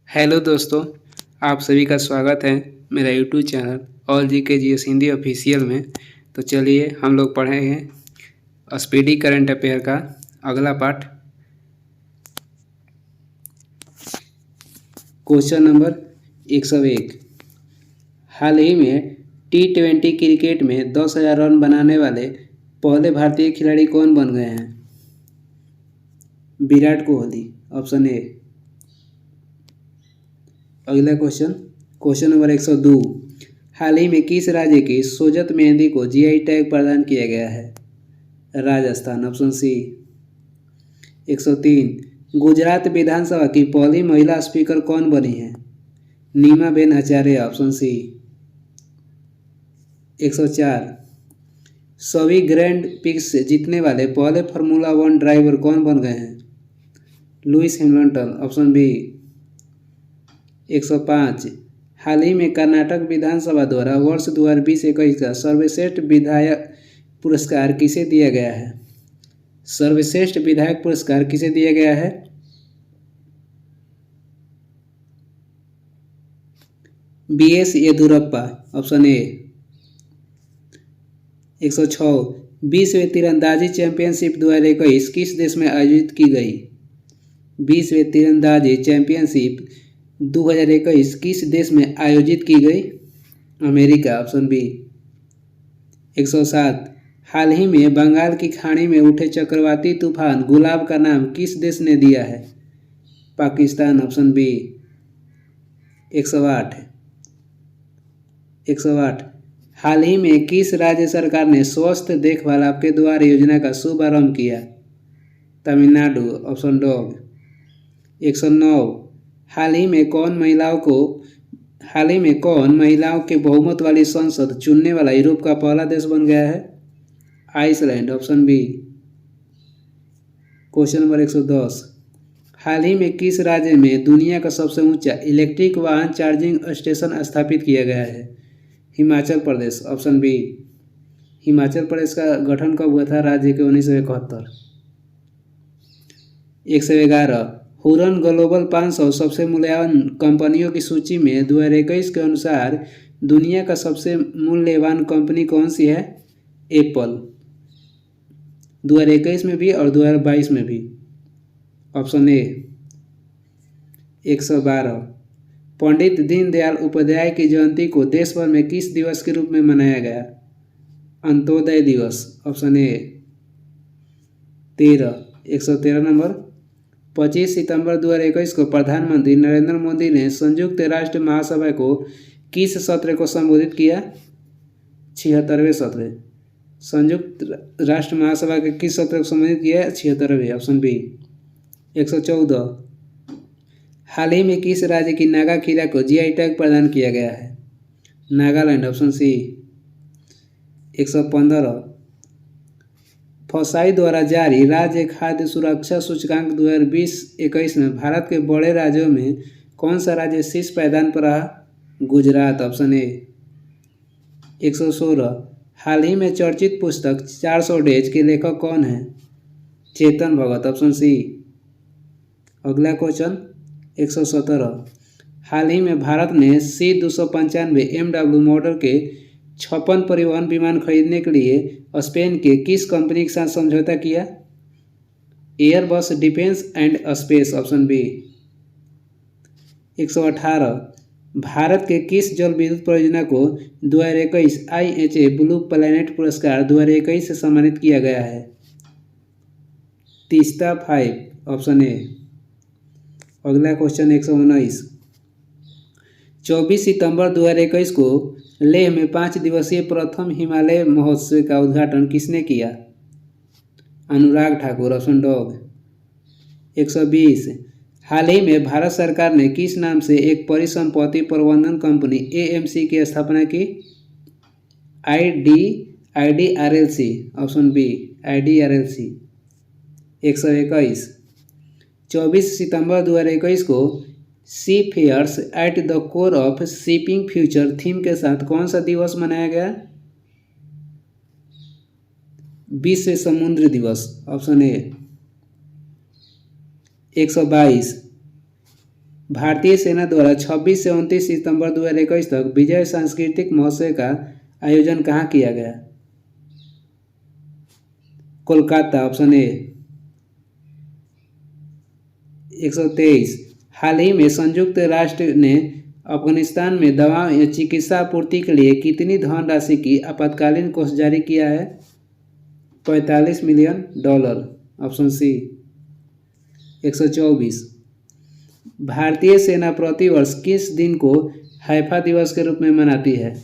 Hello दोस्तों, आप सभी का स्वागत है मेरा यूट्यूब चैनल ऑल जी के जी एस हिंदी ऑफिशियल में। तो चलिए हम लोग पढ़ेंगे स्पीडी करंट अफेयर का अगला पार्ट। Question number 101। हाल ही में T20 क्रिकेट में 10,000 रन बनाने वाले पहले भारतीय खिलाड़ी कौन बन गए हैं? Virat Kohli, option A. अगला क्वेश्चन नंबर 102। हाल ही में किस राज्य की सोजत मेहंदी को जीआई टैग प्रदान किया गया है? Rajasthan, option C. 103। गुजरात विधानसभा की पहली महिला स्पीकर कौन बनी है? Nimaben Acharya, option C. 104। सभी ग्रैंड पिक्स जीतने वाले पहले फार्मूला 1 ड्राइवर कौन बन गए हैं? Lewis Hamilton, option B. 105। हाल ही में कर्नाटक विधानसभा द्वारा वर्ष 2020-21 का सर्वश्रेष्ठ विधायक पुरस्कार किसे दिया गया है? सर्वश्रेष्ठ विधायक पुरस्कार किसे दिया गया है? BS Yediyurappa, option A. 106। विश्व तीरंदाजी चैंपियनशिप 2021 किस देश में आयोजित की गई? विश्व तीरंदाजी चैंपियनशिप 2021 किस देश में आयोजित की गई? America, option B. 107। हाल ही में बंगाल की खाड़ी में उठे चक्रवाती तूफान गुलाब का नाम किस देश ने दिया है? Pakistan, option B. 108। हाल ही में किस राज्य सरकार ने स्वास्थ्य देखभाल आपके द्वार योजना का शुभारंभ किया? Tamil Nadu, option dog. 109। हाल ही में कौन महिलाओं के बहुमत वाली संसद चुनने वाला यूरोप का पहला देश बन गया है? Iceland, option B. Question number 110। हाल ही में किस राज्य में दुनिया का सबसे ऊंचा इलेक्ट्रिक वाहन चार्जिंग स्टेशन स्थापित किया गया है? Himachal Pradesh, option B. हिमाचल प्रदेश का गठन कब हुआ था? राज्य के 1971। 111। हुरन ग्लोबल 500 सबसे मूल्यवान कंपनियों की सूची में 2021 के अनुसार दुनिया का सबसे मूल्यवान कंपनी कौन सी है? एप्पल। 2021 में भी और 2022 में भी, ऑप्शन ए। 112। पंडित दीनदयाल उपाध्याय की जयंती को देश भर में किस दिवस के रूप में मनाया गया? अंत्योदय दिवस, ऑप्शन ए। 113 नंबर। 25 सितंबर 2021 को प्रधानमंत्री नरेंद्र मोदी ने संयुक्त राष्ट्र महासभा को किस सत्र को संबोधित किया? 76वें सत्र। संयुक्त राष्ट्र महासभा के किस सत्र को संबोधित किया? 76वें, ऑप्शन बी। 114। हाल ही में किस राज्य की नागा खीरा को जीआई टैग प्रदान किया गया है? Nagaland, option C. 115। फसाई द्वारा जारी राज्य खाद्य सुरक्षा सूचकांक 2020-21 में भारत के बड़े राज्यों में कौन सा राज्य शीर्ष पायदान पर रहा? Gujarat, option A. 116। हाल ही में चर्चित पुस्तक 400 डेज के लेखक कौन है? Chetan Bhagat, option C. अगला क्वेश्चन 117। हाल ही में भारत ने C295 MW मॉडल के 56 परिवहन विमान खरीदने के लिए स्पेन के किस कंपनी के साथ समझौता किया? Airbus defence and space, option B. 118। Bharat के किस जल विद्युत परियोजना को 2021 IHA ब्लू प्लैनेट पुरस्कार 2021 से सम्मानित किया गया है? Teesta 5, option A. अगला क्वेश्चन 119। 24 सितंबर 2021 को लेह में 5 दिवसीय प्रथम हिमालय महोत्सव का उद्घाटन किसने किया? Anurag Thakur, option dog. 120। हाल ही में भारत सरकार ने किस नाम से एक परिसंपत्ति प्रबंधन कंपनी AMC की स्थापना की? IDRLC, option B. IDRLC। 121। 24 सितंबर 2021 को seafarers at the core of shipping future theme के साथ कौन सा दिवस मनाया गया? विश्व समुद्र दिवस, ऑप्शन ए। 122। भारतीय सेना द्वारा 26 से 29 सितंबर 2021 तक विजय सांस्कृतिक महोत्सव का आयोजन कहाँ किया गया? Kolkata, option A. 123। हाल ही में संयुक्त राष्ट्र ने अफगानिस्तान में दवा या चिकित्सा आपूर्ति के लिए कितनी धनराशि की आपातकालीन कोष जारी किया है? $45 मिलियन, ऑप्शन सी। 124। भारतीय सेना प्रतिवर्ष किस दिन को हैफा दिवस के रूप में मनाती है?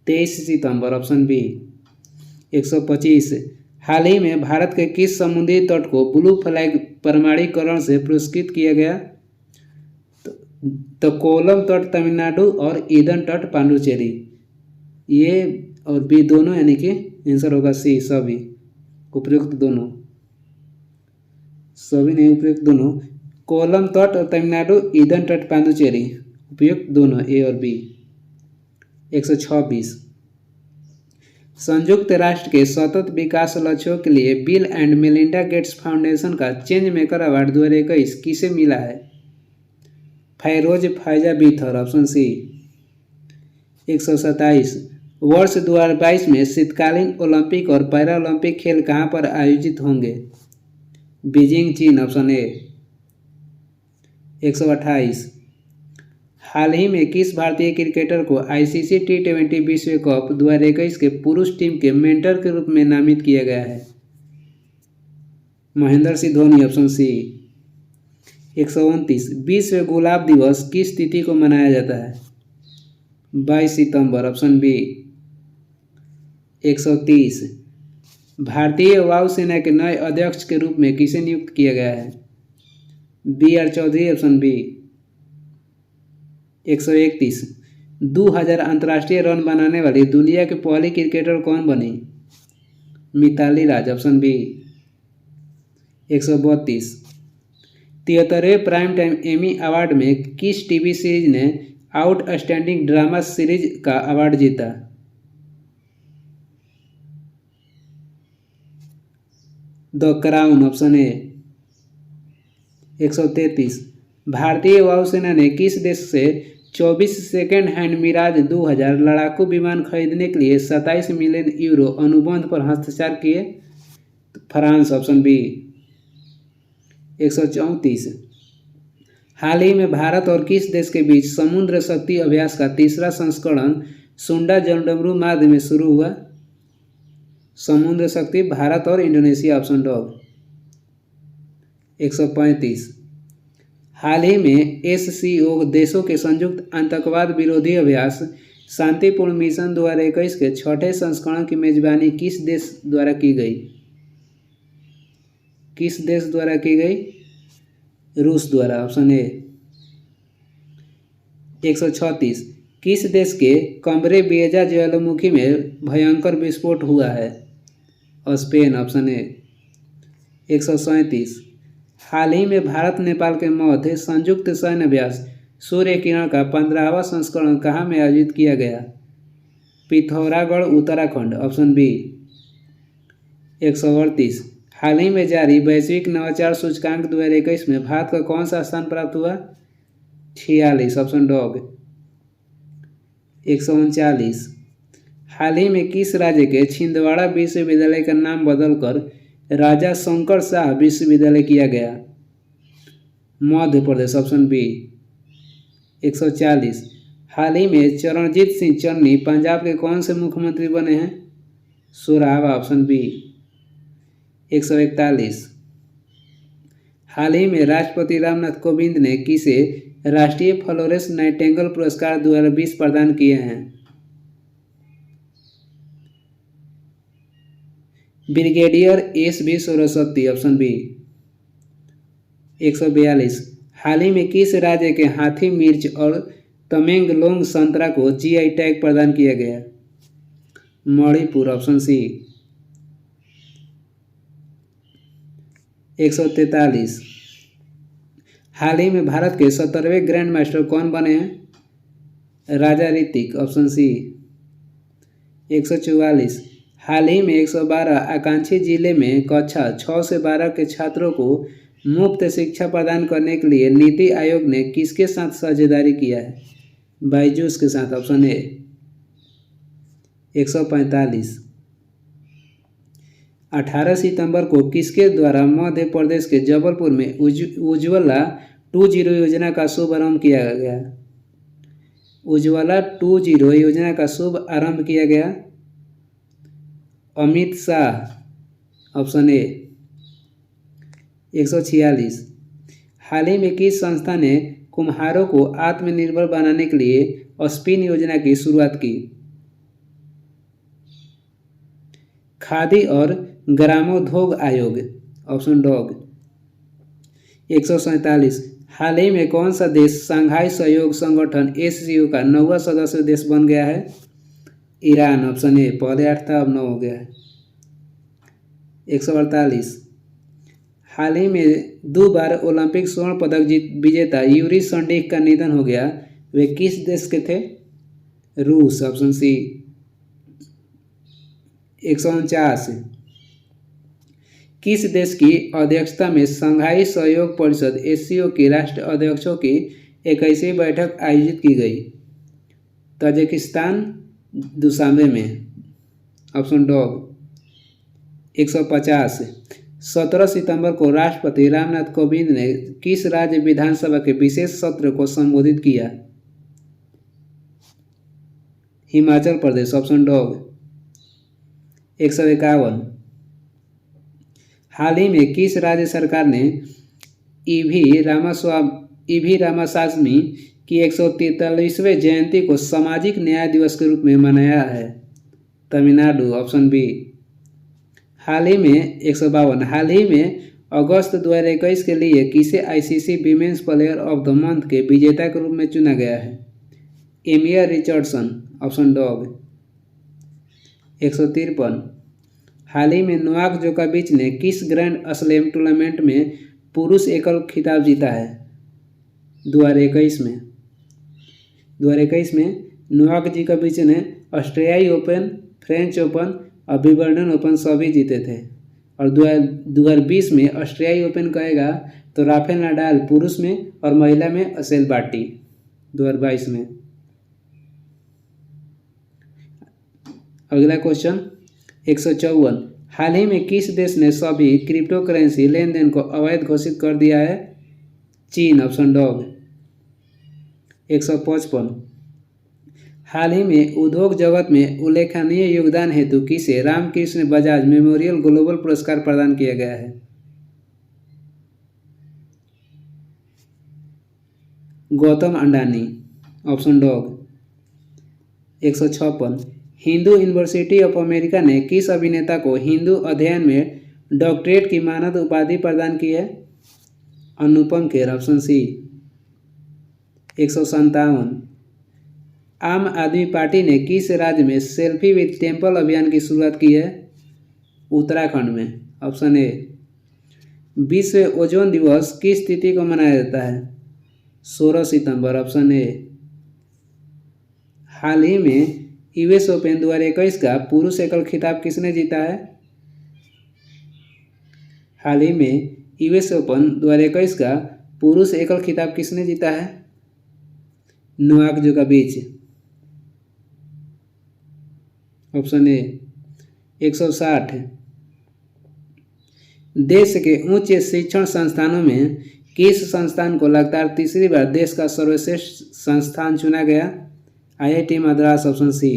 23 सितंबर, ऑप्शन बी। 125। हाल ही में भारत के किस समुद्री तट को ब्लू फ्लैग प्रमाणीकरण से पुरस्कृत किया गया? तो कोलम तट तमिलनाडु और ईडन तट पांडुचेरी। ये और बी दोनों, यानी कि आंसर होगा सी, सभी उपयुक्त दोनों। सभी नहीं, उपयुक्त दोनों। कोलम तट और तमिलनाडु, ईडन तट पांडुचेरी, उपयुक्त दोनों, ए और बी। 126। संयुक्त राष्ट्र के सतत विकास लक्ष्यों के लिए Bill and Melinda Gates Foundation का चेंज मेकर अवार्ड 2021 किसे मिला है? Fairooz Faizah Beether, option C. 127। वर्ष 2022 में शीतकालीन ओलंपिक और पैरालंपिक खेल कहाँ पर आयोजित होंगे? बीजिंग, चीन, ऑप्शन ए। 128। हाल ही में किस भारतीय क्रिकेटर को आईसीसी T20 विश्व कप 2021 के पुरुष टीम के मेंटर के रूप में नामित किया गया है? Mahendra Singh Dhoni, option C. 129। विश्व गुलाब दिवस किस तिथि को मनाया जाता है? 22 सितंबर, ऑप्शन बी। 130। भारतीय वायुसेना के नए अध्यक्ष के रूप में किसे नियुक्त किया गया है? BR Chaudhary, option B. 131। 2000 अंतर्राष्ट्रीय रन बनाने वाली दुनिया की पहली क्रिकेटर कौन बनी? Mithali Raj, option B. 132। 73वें प्राइम टाइम एमी अवार्ड में किस टीवी सीरीज ने आउटस्टैंडिंग ड्रामा सीरीज का अवार्ड जीता? The Crown, option A. 133। भारतीय वायुसेना ने किस देश से 24 सेकेंड हैंड मिराज 2000 लड़ाकू विमान खरीदने के लिए 27 मिलियन यूरो अनुबंध पर हस्ताक्षर किए? France, option B. 134। हाल ही में भारत और किस देश के बीच समुद्र शक्ति अभ्यास का तीसरा संस्करण सुंडा जलडमरू मार्ग में शुरू हुआ? समुद्र शक्ति भारत और इंडोनेशिया, ऑप्शन डी। 135। हाल ही में SCO देशों के संयुक्त आतंकवाद विरोधी अभ्यास शांतिपूर्ण मिशन 2021 के छठे संस्करण की मेजबानी किस देश द्वारा की गई? किस देश द्वारा की गई? रूस द्वारा, ऑप्शन ए। 136। किस देश के कमरे बेजा ज्वालामुखी में भयंकर विस्फोट हुआ है? Spain, option A. 137। हाल ही में भारत नेपाल के मध्य संयुक्त सैन्य अभ्यास सूर्य किरण का 15वां संस्करण कहाँ में आयोजित किया गया? Pithoragarh, Uttarakhand, option B. 138। हाल ही में जारी वैश्विक नवाचार सूचकांक 2021 में भारत का कौन सा स्थान प्राप्त हुआ? 46, ऑप्शन डी। 139। हाल ही में किस राज्य के छिंदवाड़ा विश्वविद्यालय का नाम बदलकर राजा शंकर शाह विश्वविद्यालय किया गया? Madhya Pradesh, option B. 140। हाल ही में चरणजीत सिंह चन्नी पंजाब के कौन से मुख्यमंत्री बने हैं? सोराबा, ऑप्शन बी। 141। हाल ही में राष्ट्रपति रामनाथ कोविंद ने किसे राष्ट्रीय फ्लोरेंस नाइटिंगेल पुरस्कार 2020 प्रदान किए हैं? Brigadier SB Saraswati, option B. 142। हाल ही में किस राज्य के हाथी मिर्च और तमेंगलोंग संतरा को GI टैग प्रदान किया गया? Manipur, option C. 143। हाल ही में भारत के 17वें ग्रैंड मास्टर कौन बने हैं? राजा ऋतिक, ऑप्शन सी। 144। हाल ही में 112 आकांक्षी जिले में कक्षा 6 से 12 के छात्रों को मुफ्त शिक्षा प्रदान करने के लिए नीति आयोग ने किसके साथ साझेदारी किया है? बायजूस के साथ। Option A. 145। 18 सितंबर को किसके द्वारा मध्य प्रदेश के जबलपुर में उज्ज्वला 20 योजना का शुभारंभ किया गया? उज्ज्वला 20 योजना का शुभ आरंभ किया गया? अमित शाह। Option A. 146। हाल ही में किस संस्था ने कुम्हारों को आत्मनिर्भर बनाने के लिए स्पिन योजना की शुरुआत की? खादी और ग्रामोद्योग आयोग। Option dog. 147। हाल ही में कौन सा देश शंघाई सहयोग संगठन SCO का 9वां सदस्य देश बन गया है? ईरान। Option A. पहले 8 था, अब 9 हो गया है। 148। हाल ही में 2 बार ओलंपिक स्वर्ण पदक विजेता यूरी संडीक का निधन हो गया। वे किस देश के थे? रूस। Option C. 149। किस देश की अध्यक्षता में शंघाई सहयोग परिषद SCO की राष्ट्र अध्यक्षों की 21वीं बैठक आयोजित की गई? ताजिकिस्तान, दुशांबे में। Option dog. 150। 17 सितंबर को राष्ट्रपति रामनाथ कोविंद ने किस राज्य विधानसभा के विशेष सत्र को संबोधित किया? हिमाचल प्रदेश। Option D. 151। हाल ही में किस राज्य सरकार ने ईवी रामास्वामी की 143वें जयंती को सामाजिक न्याय दिवस के रूप में मनाया है? तमिलनाडु। Option B. हाल ही में 152। हाल ही में अगस्त 2021 के लिए किसे ICC women's player of the month के विजेता के रूप में चुना गया है? एमिया रिचर्डसन। Option dog. 153। हाल ही में नोवाक जोकोविच ने किस ग्रैंड स्लैम टूर्नामेंट में पुरुष एकल खिताब जीता है? 2021 में। 2021 में नोवाक जोकोविच ने ऑस्ट्रेलियाई ओपन, फ्रेंच ओपन और विंबलडन ओपन सभी जीते थे। और 2020 में ऑस्ट्रेलियाई ओपन कहेगा तो राफेल नाडाल पुरुष में और महिला में असेल बाटी 2022 में। अगला क्वेश्चन 154। हाल ही में किस देश ने सभी क्रिप्टो करेंसी लेन देन को अवैध घोषित कर दिया है? चीन। Option dog. 155। हाल ही में उद्योग जगत में उल्लेखनीय योगदान हेतु किसे रामकृष्ण बजाज मेमोरियल ग्लोबल पुरस्कार प्रदान किया गया है? Gautam Adani. Option D. 156। Hindu university of America ने किस अभिनेता को हिंदू अध्ययन में डॉक्टरेट की मानद उपाधि प्रदान की है? अनुपम खेर। Option C. 157। आम आदमी पार्टी ने किस राज्य में सेल्फी विद टेम्पल अभियान की शुरुआत की है? उत्तराखंड में। Option A. विश्व ओजोन दिवस किस तिथि को मनाया जाता है? 16 सितंबर। Option A. हाल ही में US ओपन 2021 का पुरुष एकल खिताब किसने जीता है? हाल ही में US ओपन 2021 का पुरुष एकल खिताब किसने जीता है? नोवाक जोकोविच। Option A. 160। देश के उच्च शिक्षण संस्थानों में किस संस्थान को लगातार तीसरी बार देश का सर्वश्रेष्ठ संस्थान चुना गया? IIT मद्रास। Option C.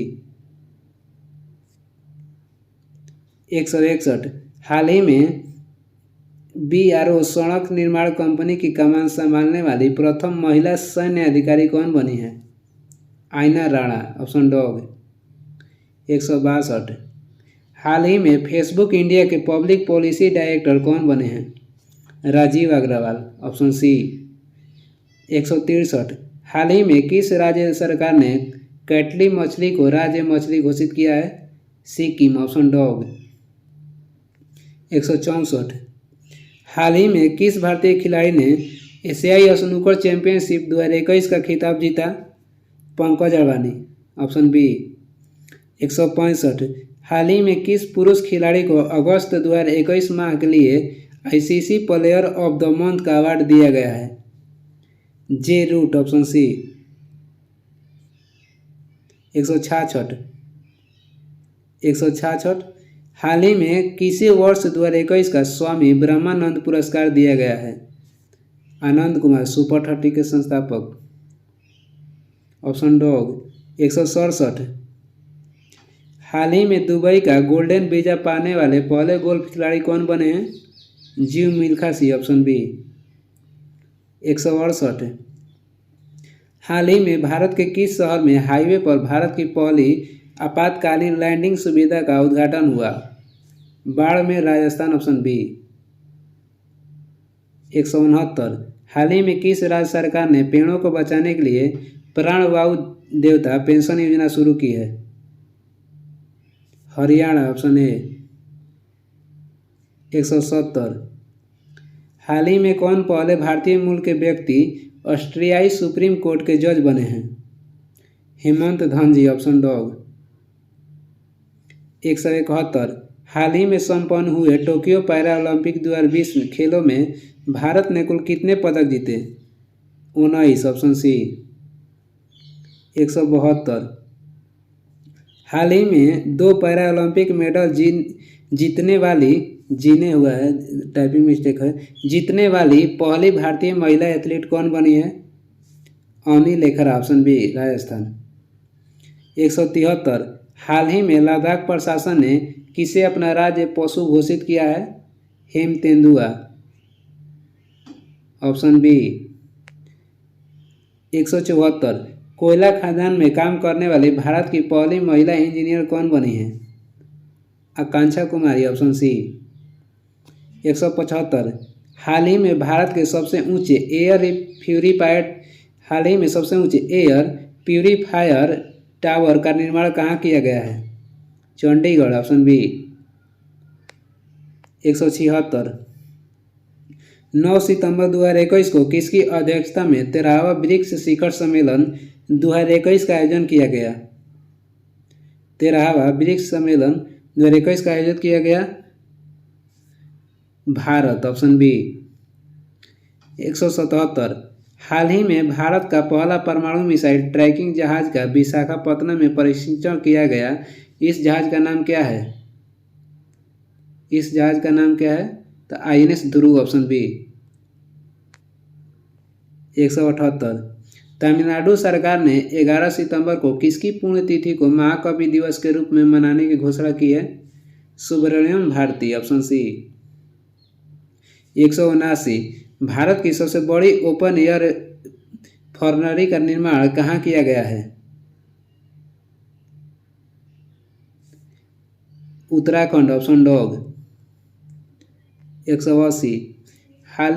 161। हाल ही में BRO सड़क निर्माण कंपनी की कमान संभालने वाली प्रथम महिला सैन्य अधिकारी कौन बनी है? आयना राणा। Option D. 162। हाल ही में फेसबुक इंडिया के पब्लिक पॉलिसी डायरेक्टर कौन बने हैं? राजीव अग्रवाल। Option C. 163। हाल ही में किस राज्य सरकार ने कैटली मछली को राज्य मछली घोषित किया है? सिक्किम। Option D. 164। हाल ही में किस भारतीय खिलाड़ी ने एशियाई स्नूकर चैंपियनशिप 2021 का खिताब जीता? पंकज अडवाणी। Option B. 165। हाल ही में किस पुरुष खिलाड़ी को अगस्त 2021 माह के लिए ICC player of the month का अवार्ड दिया गया है? जे रूट, ऑप्शन सी। 166। 166। हाल ही में किसी वर्ष 2021 का स्वामी ब्रह्मानंद पुरस्कार दिया गया है? आनंद कुमार, सुपर 30 के संस्थापक, ऑप्शन डॉग। 167। हाल ही में दुबई का गोल्डन वीजा पाने वाले पहले गोल्फ खिलाड़ी कौन बने हैं? जीव मिल्खा सिंह, ऑप्शन बी। 168। हाल ही में भारत के किस शहर में हाईवे पर भारत की पहली आपातकालीन लैंडिंग सुविधा का उद्घाटन हुआ? Barmer, Rajasthan, option B. 169। हाल ही में किस राज्य सरकार ने पेड़ों को बचाने के लिए प्राणवायु देवता पेंशन योजना शुरू की है? Haryana, option A. 170। हाल ही में कौन पहले भारतीय मूल के व्यक्ति ऑस्ट्रियाई सुप्रीम कोर्ट के जज बने हैं? Hemant Dhanji, option dog. 171। हाल ही में संपन्न हुए टोक्यो पैरा ओलंपिक 2020 खेलों में भारत ने कुल कितने पदक जीते? 19, ऑप्शन सी। 172। हाल ही में 2 पैरा ओलंपिक मेडल जीतने वाली जीतने वाली पहली भारतीय महिला एथलीट कौन बनी है? Avani Lekhara, option B, Rajasthan. 173। हाल ही में लद्दाख प्रशासन ने किसे अपना राज्य पशु घोषित किया है? हेम तेंदुआ, ऑप्शन बी। 174। कोयला खदान में काम करने वाली भारत की पहली महिला इंजीनियर कौन बनी है? आकांक्षा कुमारी, ऑप्शन सी। 175। हाल ही में भारत के सबसे ऊंचे एयर प्यूरीफायर टावर का निर्माण कहाँ किया गया है? Chandigarh, option B. 176। 9 सितंबर 2021 को किसकी अध्यक्षता में 13वां ब्रिक्स शिखर सम्मेलन 2021 का आयोजन किया गया? 13वां ब्रिक्स सम्मेलन 2021 का आयोजन किया गया? Bharat, option B. 177। हाल ही में भारत का पहला परमाणु मिसाइल ट्रैकिंग जहाज का विशाखापत्तनम में परीक्षण किया गया। इस जहाज का नाम क्या है? तो INS ध्रुव, ऑप्शन बी। 178। तमिलनाडु सरकार ने 11 सितंबर को किसकी पुण्यतिथि को महाकवि दिवस के रूप में मनाने की घोषणा की है? Subramaniam Bharati, option C. 179। भारत की सबसे बड़ी ओपन एयर फॉर्नरी का निर्माण कहाँ किया गया है? Uttarakhand, option dog. 180। हाल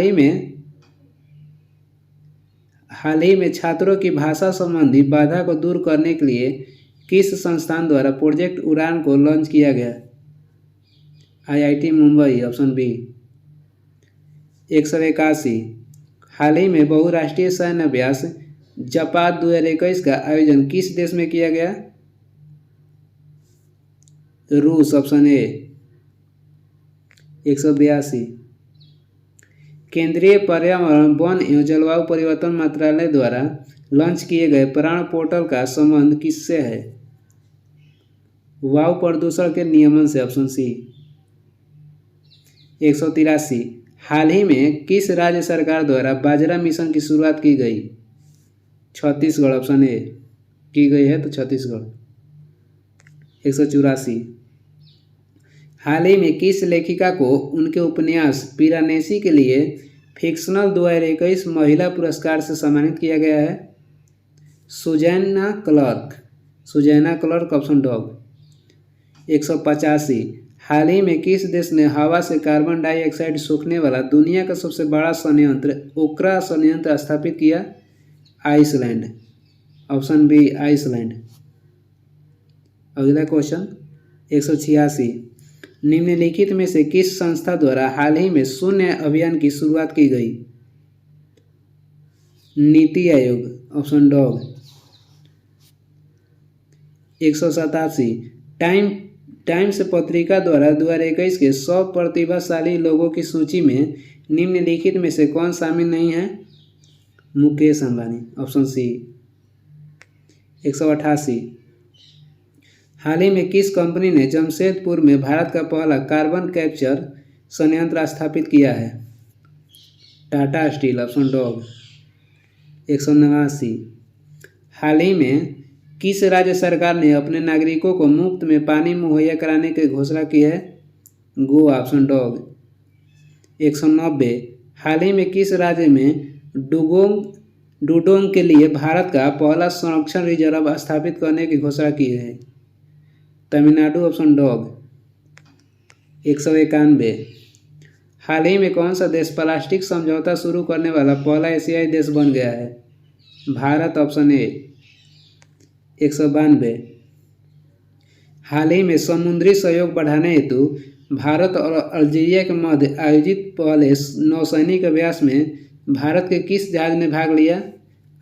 ही में छात्रों की भाषा संबंधी बाधा को दूर करने के लिए किस संस्थान द्वारा प्रोजेक्ट उड़ान को लॉन्च किया गया? IIT Mumbai, option B. 181। हाल ही में बहुराष्ट्रीय सैन्य अभ्यास जापाद 2021 का आयोजन किस देश में किया गया? रूस, ऑप्शन ए। 182। केंद्रीय पर्यावरण, वन एवं जलवायु परिवर्तन मंत्रालय द्वारा लॉन्च किए गए प्राण पोर्टल का संबंध किससे है? वायु प्रदूषण के नियमन से, ऑप्शन सी। 183। हाल ही में किस राज्य सरकार द्वारा बाजरा मिशन की शुरुआत की गई? Chhattisgarh, option A. की गई है तो छत्तीसगढ़। 184। हाल ही में किस लेखिका को उनके उपन्यास पिरानेसी के लिए फिक्शनल 2021 महिला पुरस्कार से सम्मानित किया गया है? सुजैना क्लर्क, ऑप्शन डॉग। 185। हाल ही में किस देश ने हवा से कार्बन डाइऑक्साइड सोखने वाला दुनिया का सबसे बड़ा संयंत्र ओक्रा संयंत्र स्थापित किया? Iceland, option B, Iceland. अगला क्वेश्चन 186। निम्नलिखित में से किस संस्था द्वारा हाल ही में शून्य अभियान की शुरुआत की गई? NITI Aayog, option dog. 187। Time times पत्रिका द्वारा 2021 के 100 प्रतिभाशाली लोगों की सूची में निम्नलिखित में से कौन शामिल नहीं है? Mukesh Ambani, option C. 188। हाल ही में किस कंपनी ने जमशेदपुर में भारत का पहला कार्बन कैप्चर संयंत्र स्थापित किया है? Tata steel, option dog. 189। हाल ही में किस राज्य सरकार ने अपने नागरिकों को मुफ्त में पानी मुहैया कराने की घोषणा की है? Goa, option dog. 190। हाल ही में किस राज्य में डुगोंग के लिए भारत का पहला संरक्षण रिजर्व स्थापित करने की घोषणा की है? Tamil Nadu, option dog. 191। हाल ही में कौन सा देश प्लास्टिक समझौता शुरू करने वाला पहला एशियाई देश बन गया है? Bharat, option A. 192। हाल ही में समुद्री सहयोग बढ़ाने हेतु भारत और अल्जीरिया के मध्य आयोजित पहले नौसैनिक अभ्यास में भारत के किस जहाज ने भाग लिया?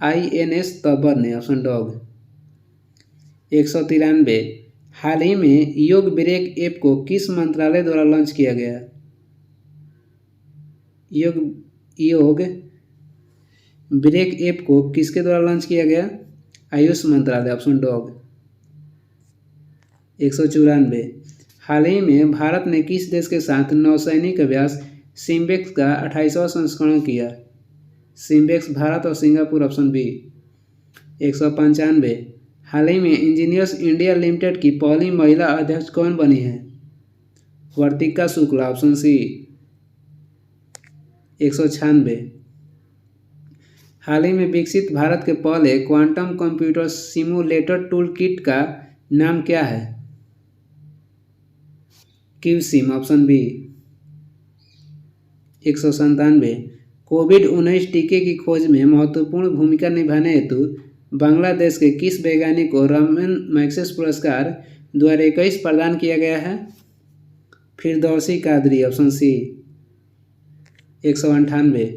INS तब्बर ने, ऑप्शन डॉग। 193। हाल ही में योग ब्रेक ऐप को किस मंत्रालय द्वारा लॉन्च किया गया? योग ब्रेक ऐप को किसके द्वारा लॉन्च किया गया? आयुष मंत्रालय, ऑप्शन डॉग। 194। हाल ही में भारत ने किस देश के साथ नौसैनिक अभ्यास सिम्बेक्स का 28वां संस्करण किया? सिम्बेक्स, भारत और सिंगापुर, ऑप्शन बी। 195। हाल ही में इंजीनियर्स इंडिया लिमिटेड की पहली महिला अध्यक्ष कौन बनी है? वर्तिका शुक्ला, ऑप्शन सी। 196। हाल ही में विकसित भारत के पहले quantum computer simulator tool kit का नाम क्या है? QSim, option B. 197। कोविड-19 टीके की खोज में महत्वपूर्ण भूमिका निभाने हेतु बांग्लादेश के किस वैज्ञानिक को रमन मैग्सेस पुरस्कार 2021 प्रदान किया गया है? Firdausi Qadri, option C. 198।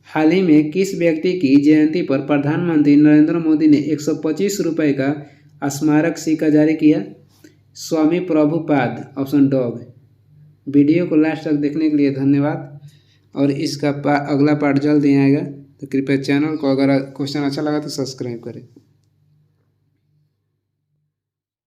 हाल ही में किस व्यक्ति की जयंती पर प्रधानमंत्री नरेंद्र मोदी ने 125 रुपये का स्मारक सिक्का जारी किया? स्वामी प्रभुपाद, ऑप्शन डॉग। वीडियो को लास्ट तक देखने के लिए धन्यवाद और इसका अगला पार्ट जल्द ही आएगा, तो कृपया चैनल को अगर क्वेश्चन अच्छा लगा तो सब्सक्राइब करें।